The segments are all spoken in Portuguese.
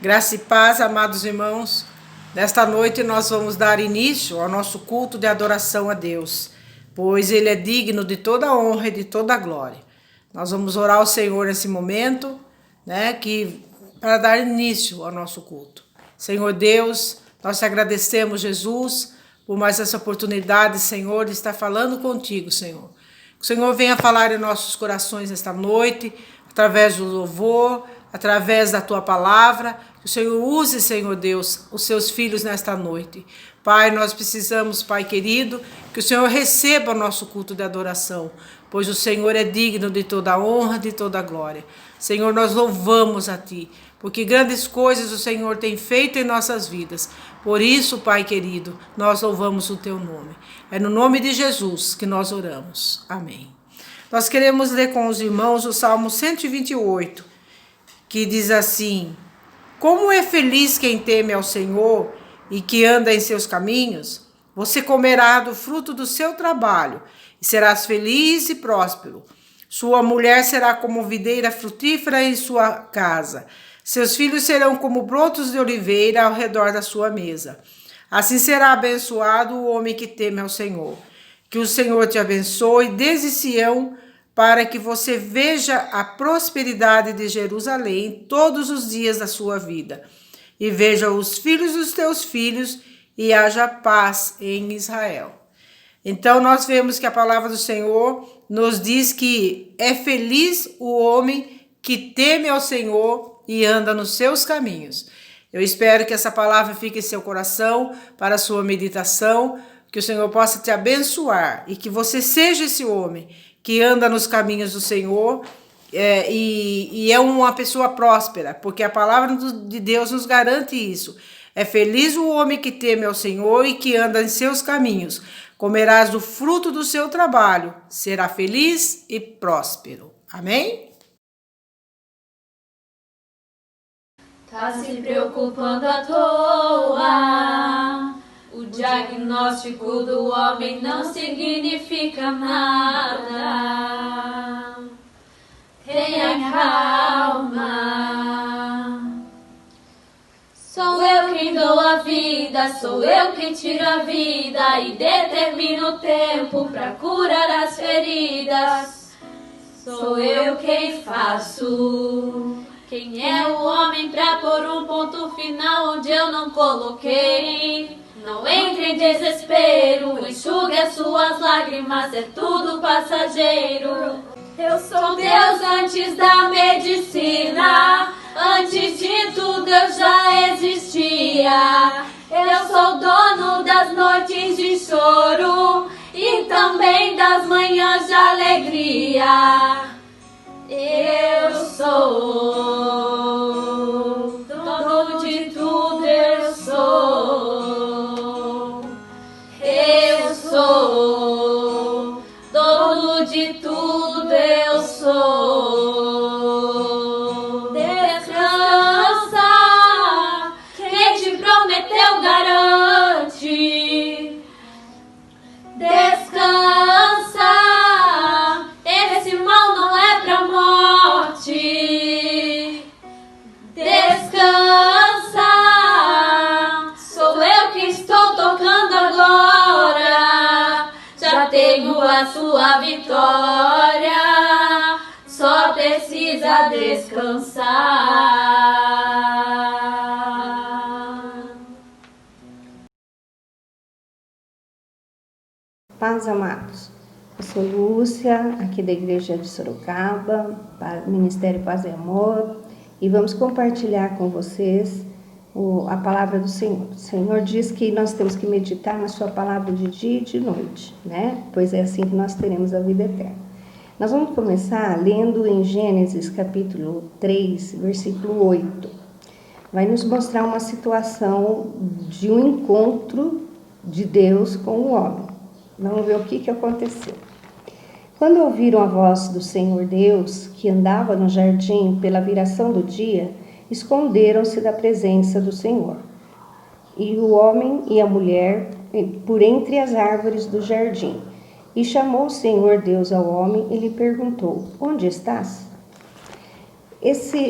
Graça e paz, amados irmãos. Nesta noite nós vamos dar início ao nosso culto de adoração a Deus, pois Ele é digno de toda a honra e de toda a glória. Nós vamos orar ao Senhor nesse momento, para dar início ao nosso culto. Senhor Deus, nós te agradecemos, Jesus, por mais essa oportunidade, Senhor, de estar falando contigo, Senhor. Que o Senhor venha falar em nossos corações nesta noite, através do louvor, através da tua palavra. Que o Senhor use, Senhor Deus, os seus filhos nesta noite. Pai, nós precisamos, Pai querido, que o Senhor receba o nosso culto de adoração, pois o Senhor é digno de toda a honra, de toda a glória. Senhor, nós louvamos a Ti, porque grandes coisas o Senhor tem feito em nossas vidas. Por isso, Pai querido, nós louvamos o Teu nome. É no nome de Jesus que nós oramos. Amém. Nós queremos ler com os irmãos o Salmo 128, que diz assim: como é feliz quem teme ao Senhor e que anda em seus caminhos. Você comerá do fruto do seu trabalho e serás feliz e próspero. Sua mulher será como videira frutífera em sua casa. Seus filhos serão como brotos de oliveira ao redor da sua mesa. Assim será abençoado o homem que teme ao Senhor. Que o Senhor te abençoe desde Sião, para que você veja a prosperidade de Jerusalém todos os dias da sua vida, e veja os filhos dos teus filhos, e haja paz em Israel. Então nós vemos que a palavra do Senhor nos diz que é feliz o homem que teme ao Senhor e anda nos seus caminhos. Eu espero que essa palavra fique em seu coração para a sua meditação, que o Senhor possa te abençoar e que você seja esse homem que anda nos caminhos do Senhor e é uma pessoa próspera, porque a palavra de Deus nos garante isso. É feliz o homem que teme ao Senhor e que anda em seus caminhos. Comerás do fruto do seu trabalho, será feliz e próspero. Amém? Tá se preocupando à toa. O diagnóstico do homem não significa nada. Tenha calma. Sou eu quem dou a vida, sou eu quem tiro a vida e determino o tempo para curar as feridas. Sou eu quem faço. Quem é o homem para pôr um ponto final onde eu não coloquei? Não entre em desespero, enxugue as suas lágrimas, é tudo passageiro. Eu sou Deus antes da medicina, antes de tudo eu já existia. Eu sou dono das noites de choro e também das manhãs de alegria. Eu sou dono de tudo, eu sou. Eu sou dono de tudo, eu sou. Descansa, quem te prometeu garante. Descansa, esse mal não é pra morte. Descansa, sou eu que estou tocando agora. Já tenho a sua vitória, só precisa descansar. Paz, amados. Eu sou Lúcia, aqui da Igreja de Sorocaba, Ministério Paz e Amor, e vamos compartilhar com vocês a palavra do Senhor. O Senhor diz que nós temos que meditar na sua palavra de dia e de noite, né? Pois é assim que nós teremos a vida eterna. Nós vamos começar lendo em Gênesis capítulo 3, versículo 8. Vai nos mostrar uma situação de um encontro de Deus com o homem. Vamos ver o que aconteceu. Quando ouviram a voz do Senhor Deus, que andava no jardim pela viração do dia, esconderam-se da presença do Senhor. E o homem e a mulher por entre as árvores do jardim. E chamou o Senhor Deus ao homem e lhe perguntou: onde estás?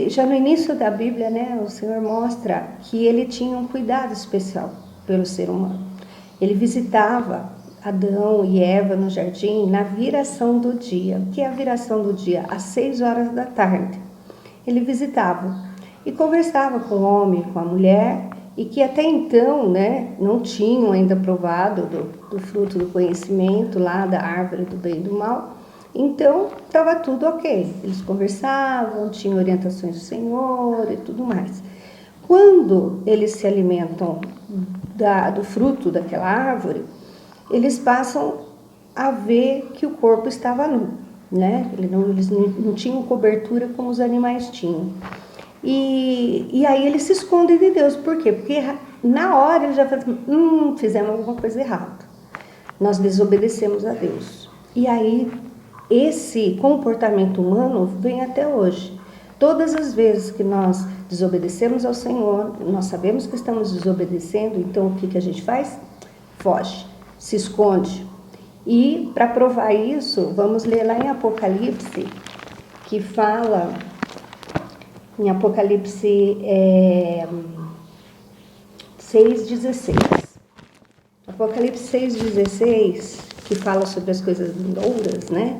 Já no início da Bíblia, né, o Senhor mostra que ele tinha um cuidado especial pelo ser humano. Ele visitava Adão e Eva no jardim na viração do dia. O que é a viração do dia? Às 6 horas da tarde. Ele visitava e conversava com o homem, com a mulher, e que até então, né, não tinham ainda provado do fruto do conhecimento lá da árvore do bem e do mal. Então, estava tudo ok. Eles conversavam, tinham orientações do Senhor e tudo mais. Quando eles se alimentam do fruto daquela árvore, eles passam a ver que o corpo estava nu, né? Eles não tinham cobertura como os animais tinham. E aí eles se escondem de Deus. Por quê? Porque na hora eles já falam, fizemos alguma coisa errada. Nós desobedecemos a Deus. E aí esse comportamento humano vem até hoje. Todas as vezes que nós desobedecemos ao Senhor, nós sabemos que estamos desobedecendo, então o que a gente faz? Foge, se esconde. E para provar isso, vamos ler lá em Apocalipse, que fala, em Apocalipse 6,16. Apocalipse 6,16, que fala sobre as coisas vindouras, né?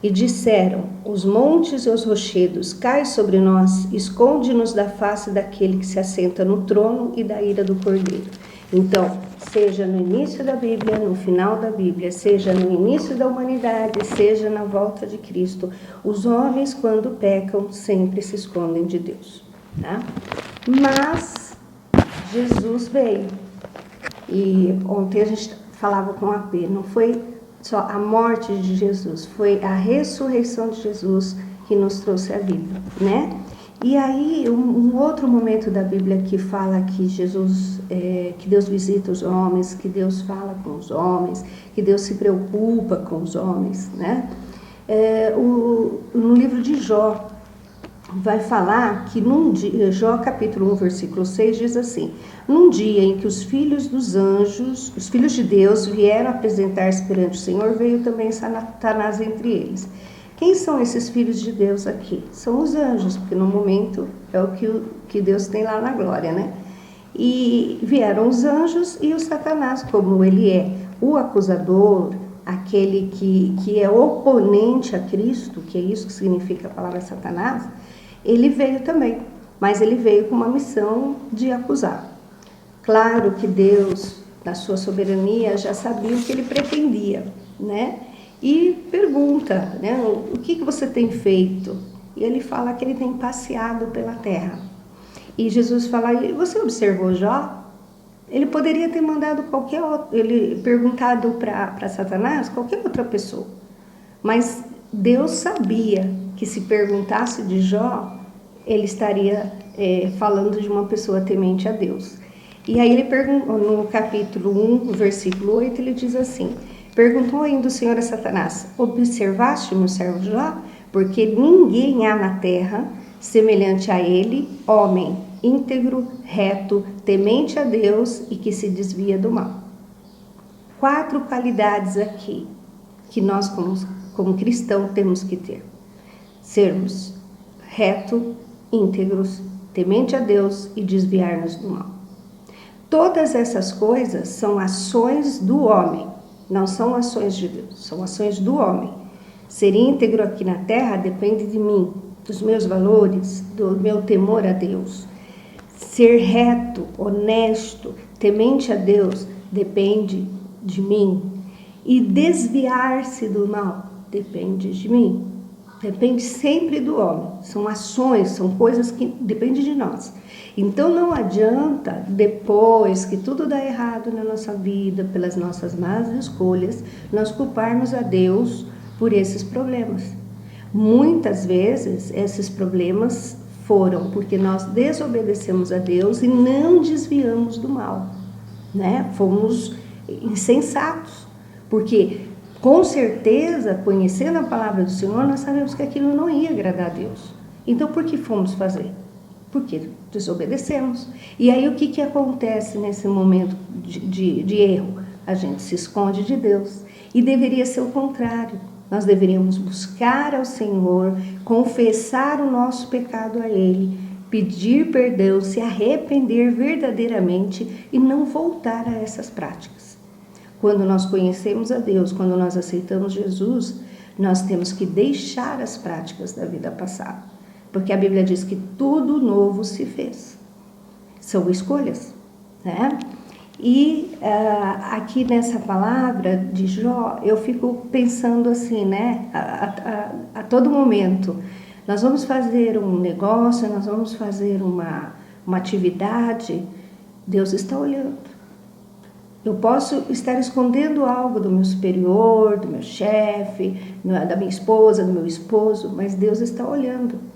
E disseram, os montes e os rochedos, cai sobre nós, esconde-nos da face daquele que se assenta no trono e da ira do Cordeiro. Então, seja no início da Bíblia, no final da Bíblia, seja no início da humanidade, seja na volta de Cristo, os homens, quando pecam, sempre se escondem de Deus. Tá? Mas Jesus veio. E ontem a gente falava com a P, não foi só a morte de Jesus, foi a ressurreição de Jesus que nos trouxe a vida, né? E aí, um outro momento da Bíblia que fala que Jesus, que Deus visita os homens, que Deus fala com os homens, que Deus se preocupa com os homens, né? No livro de Jó, vai falar que num dia, Jó capítulo 1, versículo 6 diz assim, num dia em que os filhos dos anjos, os filhos de Deus vieram apresentar-se perante o Senhor, veio também Satanás entre eles. Quem são esses filhos de Deus aqui? São os anjos, porque no momento é o que Deus tem lá na glória, né? E vieram os anjos e o Satanás, como ele é o acusador, aquele que é oponente a Cristo, que é isso que significa a palavra Satanás, ele veio também, mas ele veio com uma missão de acusar. Claro que Deus, na sua soberania, já sabia o que ele pretendia, né? E pergunta, né, o que você tem feito? E ele fala que ele tem passeado pela terra. E Jesus fala, você observou Jó? Ele poderia ter mandado qualquer outro, ele perguntado para Satanás, qualquer outra pessoa. Mas Deus sabia que se perguntasse de Jó, ele estaria falando de uma pessoa temente a Deus. E aí ele perguntou, no capítulo 1, versículo 8, ele diz assim, perguntou ainda o Senhor a Satanás, observaste o meu servo Jó? Porque ninguém há na terra semelhante a ele, homem íntegro, reto, temente a Deus e que se desvia do mal. 4 qualidades aqui que nós como cristãos temos que ter. Sermos reto, íntegros, temente a Deus e desviar-nos do mal. Todas essas coisas são ações do homem, não são ações de Deus, são ações do homem. Ser íntegro aqui na terra depende de mim, dos meus valores, do meu temor a Deus. Ser reto, honesto, temente a Deus depende de mim. E desviar-se do mal depende de mim. Depende sempre do homem. São ações, são coisas que dependem de nós. Então não adianta, depois que tudo dá errado na nossa vida, pelas nossas más escolhas, nós culparmos a Deus por esses problemas. Muitas vezes esses problemas foram porque nós desobedecemos a Deus e não desviamos do mal, né? Fomos insensatos, porque com certeza, conhecendo a palavra do Senhor, nós sabemos que aquilo não ia agradar a Deus. Então, por que fomos fazer? Porque desobedecemos. E aí, o que acontece nesse momento de erro? A gente se esconde de Deus. E deveria ser o contrário. Nós deveríamos buscar ao Senhor, confessar o nosso pecado a Ele, pedir perdão, se arrepender verdadeiramente e não voltar a essas práticas. Quando nós conhecemos a Deus, quando nós aceitamos Jesus, nós temos que deixar as práticas da vida passada, porque a Bíblia diz que tudo novo se fez. São escolhas, né? E aqui nessa palavra de Jó, eu fico pensando assim, né? A todo momento, nós vamos fazer um negócio, nós vamos fazer uma atividade, Deus está olhando. Eu posso estar escondendo algo do meu superior, do meu chefe, da minha esposa, do meu esposo, mas Deus está olhando.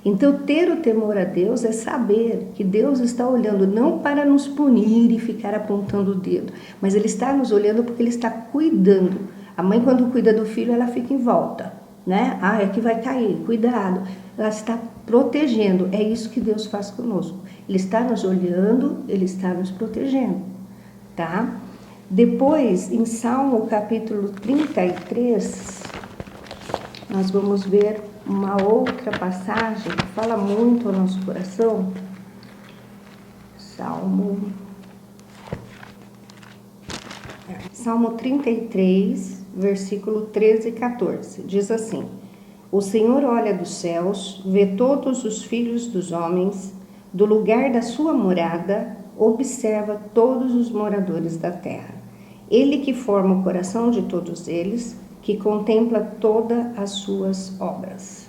Então, ter o temor a Deus é saber que Deus está olhando não para nos punir e ficar apontando o dedo, mas Ele está nos olhando porque Ele está cuidando. A mãe, quando cuida do filho, ela fica em volta, né? É que vai cair, cuidado. Ela está protegendo. É isso que Deus faz conosco. Ele está nos olhando, Ele está nos protegendo, tá? Depois, em Salmo capítulo 33, nós vamos ver uma outra passagem que fala muito ao nosso coração. Salmo 33, versículo 13 e 14. Diz assim: O Senhor olha dos céus, vê todos os filhos dos homens, do lugar da sua morada, observa todos os moradores da terra. Ele que forma o coração de todos eles, que contempla todas as suas obras.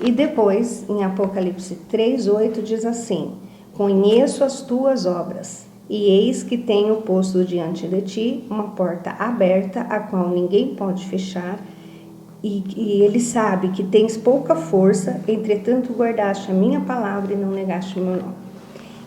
E depois, em Apocalipse 3:8, diz assim: Conheço as tuas obras, e eis que tenho posto diante de ti uma porta aberta, a qual ninguém pode fechar, e ele sabe que tens pouca força, entretanto guardaste a minha palavra e não negaste o meu nome.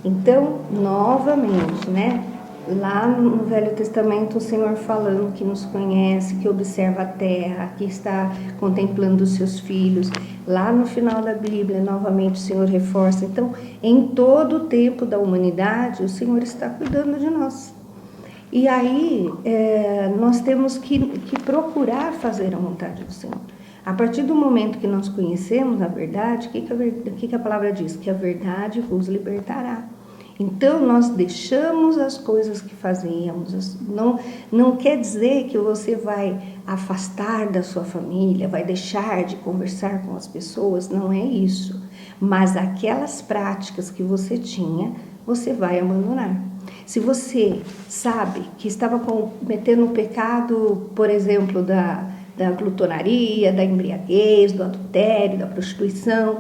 Então, novamente, né? Lá no Velho Testamento, o Senhor falando que nos conhece, que observa a terra, que está contemplando os seus filhos. Lá no final da Bíblia, novamente, o Senhor reforça. Então, em todo o tempo da humanidade, o Senhor está cuidando de nós. E aí, nós temos que procurar fazer a vontade do Senhor. A partir do momento que nós conhecemos a verdade, o que a palavra diz? Que a verdade vos libertará. Então, nós deixamos as coisas que fazíamos. Não quer dizer que você vai afastar da sua família, vai deixar de conversar com as pessoas, não é isso. Mas aquelas práticas que você tinha, você vai abandonar. Se você sabe que estava cometendo um pecado, por exemplo, da glutonaria, da embriaguez, do adultério, da prostituição,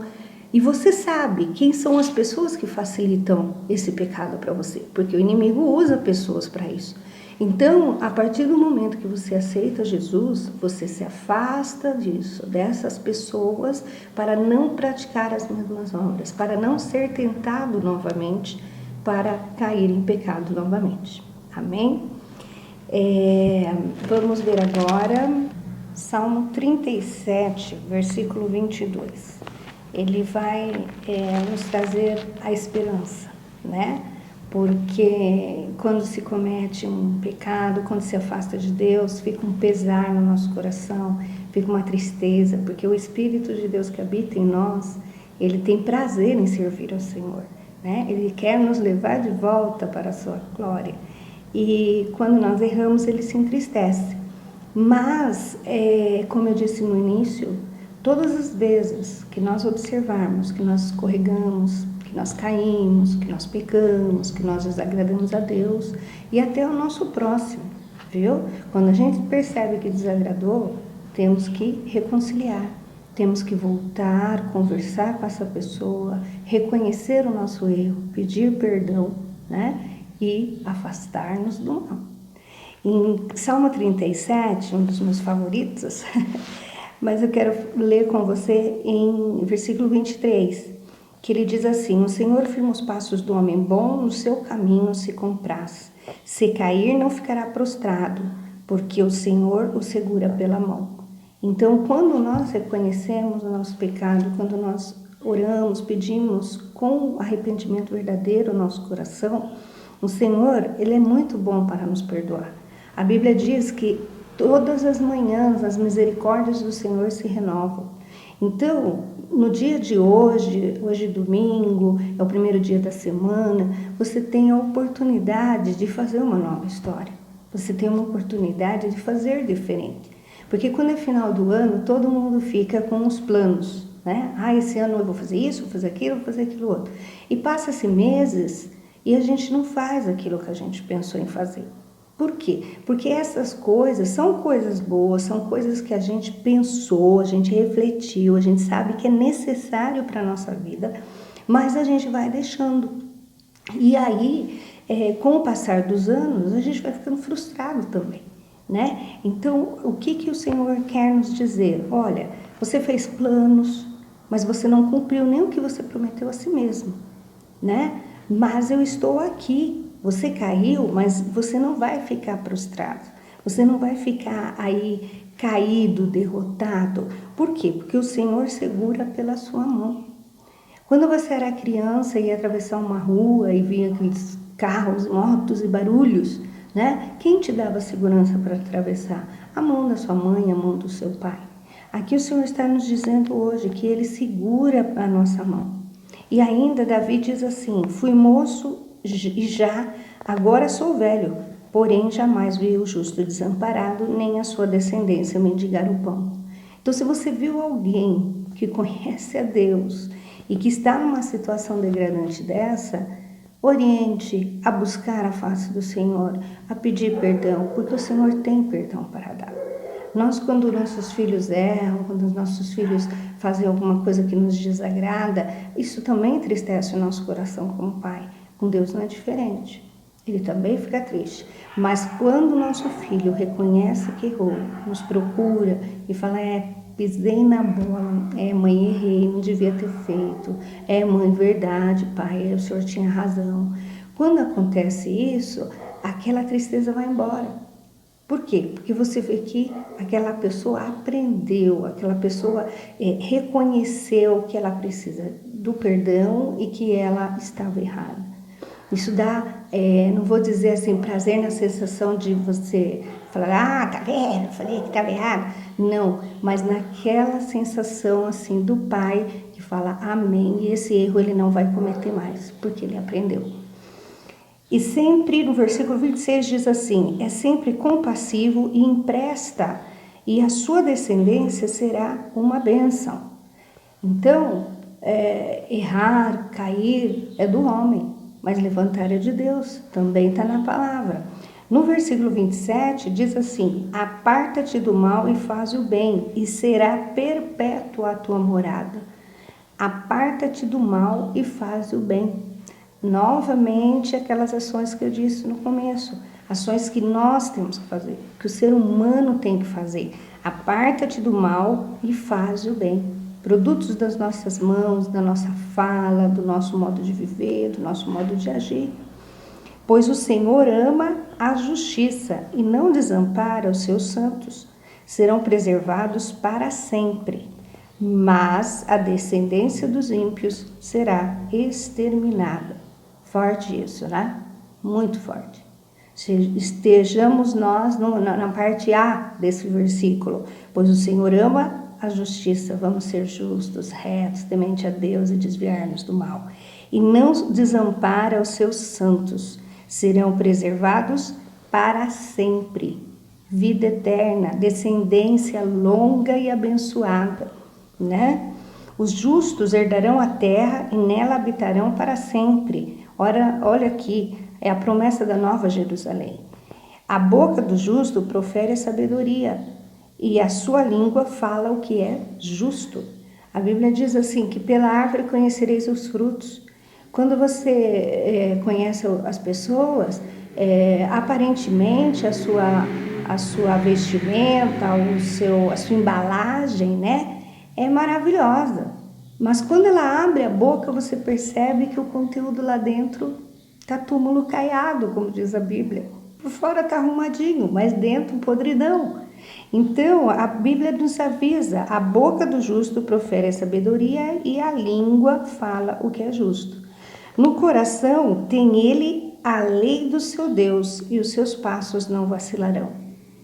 e você sabe quem são as pessoas que facilitam esse pecado para você, porque o inimigo usa pessoas para isso. Então, a partir do momento que você aceita Jesus, você se afasta disso, dessas pessoas, para não praticar as mesmas obras, para não ser tentado novamente, para cair em pecado novamente. Amém? Vamos ver agora Salmo 37, versículo 22. Ele vai nos trazer a esperança, né? Porque quando se comete um pecado, quando se afasta de Deus, fica um pesar no nosso coração, fica uma tristeza, porque o Espírito de Deus que habita em nós, ele tem prazer em servir ao Senhor, né? Ele quer nos levar de volta para a sua glória. E quando nós erramos, ele se entristece. Mas, como eu disse no início, todas as vezes que nós observarmos, que nós escorregamos, que nós caímos, que nós pecamos, que nós desagradamos a Deus e até o nosso próximo, viu? Quando a gente percebe que desagradou, temos que reconciliar, temos que voltar, conversar com essa pessoa, reconhecer o nosso erro, pedir perdão, né? E afastar-nos do mal. Em Salmo 37, um dos meus favoritos, mas eu quero ler com você em versículo 23, que ele diz assim: O Senhor firma os passos do homem bom, no seu caminho se compraz. Se cair, não ficará prostrado, porque o Senhor o segura pela mão. Então, quando nós reconhecemos o nosso pecado, quando nós oramos, pedimos com arrependimento verdadeiro o nosso coração, o Senhor, ele é muito bom para nos perdoar. A Bíblia diz que Todas as manhãs as misericórdias do Senhor se renovam. Então, no dia de hoje é domingo, é o primeiro dia da semana, você tem a oportunidade de fazer uma nova história. Você tem uma oportunidade de fazer diferente. Porque quando é final do ano, todo mundo fica com os planos, né? Esse ano eu vou fazer isso, vou fazer aquilo, vou fazer aquilo outro. E passa-se meses e a gente não faz aquilo que a gente pensou em fazer. Por quê? Porque essas coisas são coisas boas, são coisas que a gente pensou, a gente refletiu, a gente sabe que é necessário para a nossa vida, mas a gente vai deixando. E aí, com o passar dos anos, a gente vai ficando frustrado também, né? Então, o que o Senhor quer nos dizer? Olha, você fez planos, mas você não cumpriu nem o que você prometeu a si mesmo, né? Mas eu estou aqui. Você caiu, mas você não vai ficar prostrado. Você não vai ficar aí caído, derrotado. Por quê? Porque o Senhor segura pela sua mão. Quando você era criança e ia atravessar uma rua e via aqueles carros, motos e barulhos, né? Quem te dava segurança para atravessar? A mão da sua mãe, a mão do seu pai. Aqui o Senhor está nos dizendo hoje que Ele segura a nossa mão. E ainda Davi diz assim, fui moço e já, agora sou velho, porém jamais vi o justo desamparado, nem a sua descendência mendigar o pão. Então, se você viu alguém que conhece a Deus e que está numa situação degradante dessa, oriente a buscar a face do Senhor, a pedir perdão, porque o Senhor tem perdão para dar. Nós, quando nossos filhos erram, quando os nossos filhos fazem alguma coisa que nos desagrada, isso também entristece o nosso coração como pai. Com Deus não é diferente. Ele também fica triste. Mas quando o nosso filho reconhece que errou, nos procura e fala, pisei na bola, mãe, errei, não devia ter feito. Mãe, verdade, pai, o senhor tinha razão. Quando acontece isso, aquela tristeza vai embora. Por quê? Porque você vê que aquela pessoa aprendeu, aquela pessoa reconheceu que ela precisa do perdão e que ela estava errada. Isso dá, não vou dizer assim, prazer na sensação de você falar, tá vendo, eu falei que estava errado. Não, mas naquela sensação assim do pai que fala amém, e esse erro ele não vai cometer mais, porque ele aprendeu. E sempre, no versículo 26 diz assim, é sempre compassivo e empresta, e a sua descendência será uma bênção. Então, errar, cair é do homem, mas levantar é de Deus, também está na palavra. No versículo 27 diz assim, aparta-te do mal e faz o bem, e será perpétua a tua morada. Aparta-te do mal e faz o bem. Novamente, aquelas ações que eu disse no começo, ações que nós temos que fazer, que o ser humano tem que fazer. Aparta-te do mal e faz o bem. Produtos das nossas mãos, da nossa fala, do nosso modo de viver, do nosso modo de agir. Pois o Senhor ama a justiça e não desampara os seus santos. Serão preservados para sempre, mas a descendência dos ímpios será exterminada. Forte isso, né? Muito forte. Estejamos nós na parte A desse versículo. Pois o Senhor ama a justiça, vamos ser justos, retos, temente a Deus e desviar-nos do mal. E não desampara os seus santos, serão preservados para sempre. Vida eterna, descendência longa e abençoada, né? Os justos herdarão a terra e nela habitarão para sempre. Olha aqui, é a promessa da Nova Jerusalém. A boca do justo profere a sabedoria e a sua língua fala o que é justo. A Bíblia diz assim, que pela árvore conhecereis os frutos. Quando você conhece as pessoas, aparentemente a sua vestimenta, a sua embalagem, né, é maravilhosa. Mas quando ela abre a boca, você percebe que o conteúdo lá dentro está túmulo caiado, como diz a Bíblia. Por fora está arrumadinho, mas dentro podridão. Então, a Bíblia nos avisa, a boca do justo profere a sabedoria e a língua fala o que é justo. No coração tem ele a lei do seu Deus e os seus passos não vacilarão.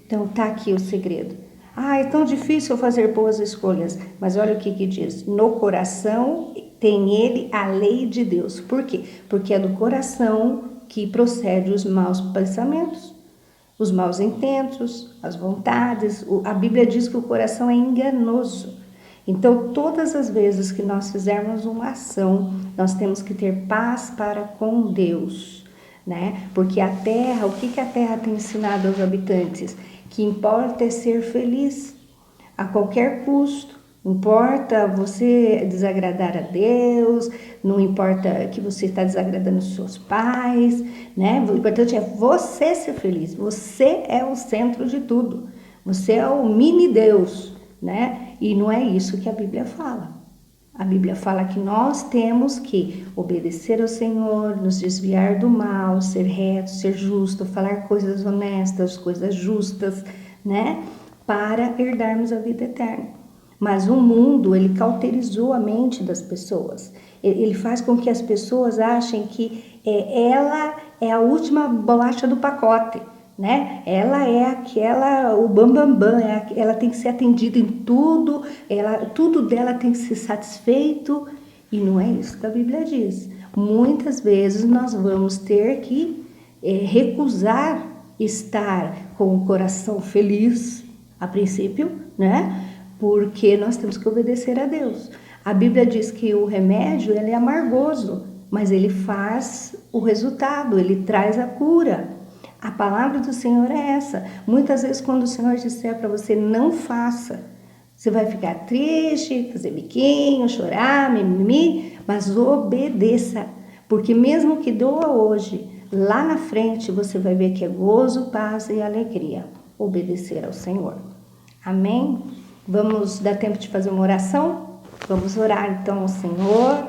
Então tá aqui o segredo. Ah, é tão difícil fazer boas escolhas. Mas olha o que diz. No coração tem ele a lei de Deus. Por quê? Porque é do coração que procede os maus pensamentos, os maus intentos, as vontades. A Bíblia diz que o coração é enganoso. Então, todas as vezes que nós fizermos uma ação, nós temos que ter paz para com Deus, né? Porque a terra, o que a terra tem ensinado aos habitantes? Que importa é ser feliz a qualquer custo. Não importa você desagradar a Deus, não importa que você está desagradando os seus pais, né? O importante é você ser feliz. Você é o centro de tudo. Você é o mini Deus, né? E não é isso que a Bíblia fala. A Bíblia fala que nós temos que obedecer ao Senhor, nos desviar do mal, ser reto, ser justo, falar coisas honestas, coisas justas, né? Para herdarmos a vida eterna. Mas o mundo, ele cauterizou a mente das pessoas. Ele faz com que as pessoas achem que ela é a última bolacha do pacote, né? Ela é aquela, o bambambam, ela tem que ser atendida em tudo, tudo dela tem que ser satisfeito. E não é isso que a Bíblia diz. Muitas vezes nós vamos ter que recusar estar com o coração feliz, a princípio, né? Porque nós temos que obedecer a Deus. A Bíblia diz que o remédio ele é amargoso, mas ele faz o resultado, ele traz a cura. A palavra do Senhor é essa. Muitas vezes quando o Senhor disser para você não faça, você vai ficar triste, fazer biquinho, chorar, mimimi, mas obedeça. Porque mesmo que doa hoje, lá na frente você vai ver que é gozo, paz e alegria. Obedecer ao Senhor. Amém? Vamos dar tempo de fazer uma oração? Vamos orar então ao Senhor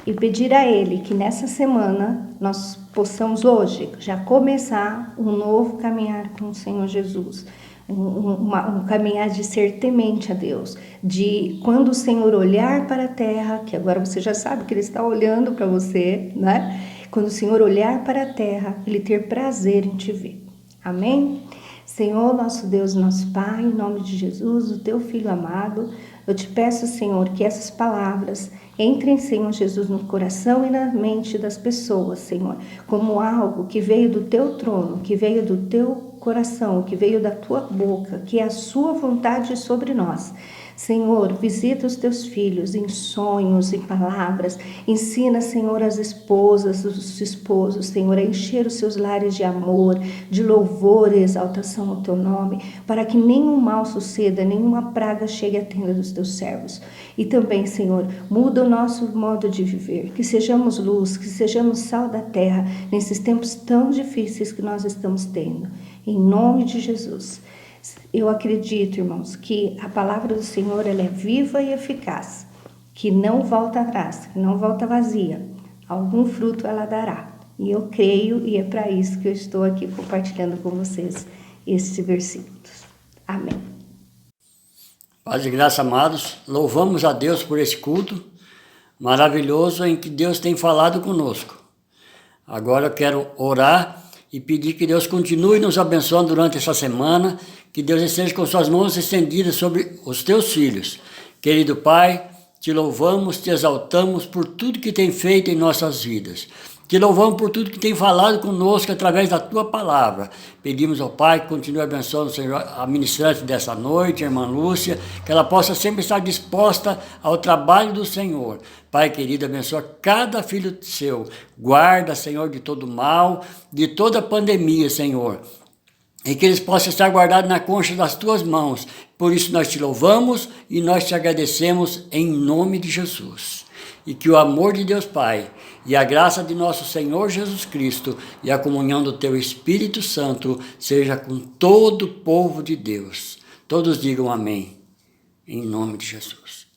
e pedir a Ele que nessa semana nós possamos hoje já começar um novo caminhar com o Senhor Jesus. Um caminhar de ser temente a Deus, de quando o Senhor olhar para a terra, que agora você já sabe que Ele está olhando para você, né? Quando o Senhor olhar para a terra, Ele ter prazer em te ver. Amém? Senhor, nosso Deus, nosso Pai, em nome de Jesus, o Teu Filho amado, eu te peço, Senhor, que essas palavras entrem, Senhor Jesus, no coração e na mente das pessoas, Senhor, como algo que veio do Teu trono, que veio do Teu coração, que veio da Tua boca, que é a Sua vontade sobre nós. Senhor, visita os Teus filhos em sonhos, em palavras. Ensina, Senhor, as esposas, os esposos, Senhor, a encher os seus lares de amor, de louvor e exaltação ao Teu nome, para que nenhum mal suceda, nenhuma praga chegue à tenda dos Teus servos. E também, Senhor, muda o nosso modo de viver, que sejamos luz, que sejamos sal da terra, nesses tempos tão difíceis que nós estamos tendo. Em nome de Jesus. Eu acredito, irmãos, que a palavra do Senhor ela é viva e eficaz, que não volta atrás, que não volta vazia. Algum fruto ela dará. E eu creio e é para isso que eu estou aqui compartilhando com vocês esses versículos. Amém. Paz e graça, amados. Louvamos a Deus por esse culto maravilhoso em que Deus tem falado conosco. Agora eu quero orar e pedir que Deus continue nos abençoando durante essa semana, que Deus esteja com suas mãos estendidas sobre os teus filhos. Querido Pai, te louvamos, te exaltamos por tudo que tem feito em nossas vidas. Te louvamos por tudo que tem falado conosco através da Tua palavra. Pedimos ao Pai que continue abençoando o Senhor, a ministrante dessa noite, a irmã Lúcia, que ela possa sempre estar disposta ao trabalho do Senhor. Pai querido, abençoa cada filho seu. Guarda, Senhor, de todo mal, de toda pandemia, Senhor. E que eles possam estar guardados na concha das Tuas mãos. Por isso nós te louvamos e nós te agradecemos em nome de Jesus. E que o amor de Deus Pai e a graça de nosso Senhor Jesus Cristo e a comunhão do Teu Espírito Santo seja com todo o povo de Deus. Todos digam amém, em nome de Jesus.